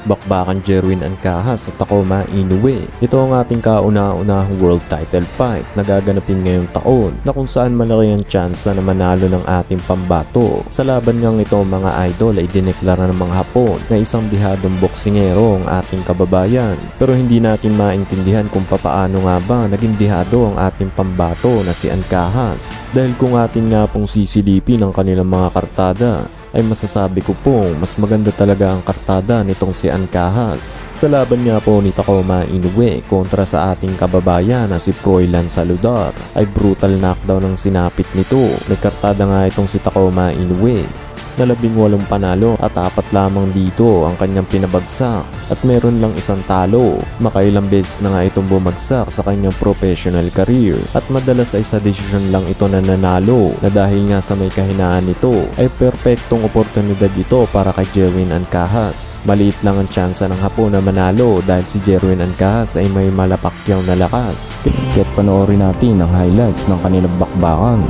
bakbakan Jerwin Ancahas at Takuma Inoue. Ito ang ating kauna-unahang world title fight na gaganapin ngayong taon na kung saan malaki ang tsansa na manalo ng ating pambato. Sa laban ngang ito mga idol ay dineklara ng mga Hapon na isang bihadong boksingero ang ating kababayan. Pero hindi natin maintindihan kung papaano nga ba naging bihado ang ating pambato na si Ancahas. Dahil kung atin nga pong sisilipin ang kanilang mga kartada ay masasabi ko pong mas maganda talaga ang kartada nitong si Ancahas. Sa laban nga po ni Takuma Inoue kontra sa ating kababayan na si Froilan Saludar ay brutal knockdown ang sinapit nito. May kartada nga itong si Takuma Inoue na 18 panalo at 4 lamang dito ang kanyang pinabagsak at meron lang isang talo. Makailang beses na nga itong bumagsak sa kanyang professional career at madalas ay sa desisyon lang ito na nanalo na dahil nga sa may kahinaan nito ay perpektong oportunidad ito para kay Jerwin Ancahas. Maliit lang ang tsansa ng Hapon na manalo dahil si Jerwin Ancahas ay may malapakyaw na lakas. Kaya't panoorin natin ang highlights ng kanilang bakbakan.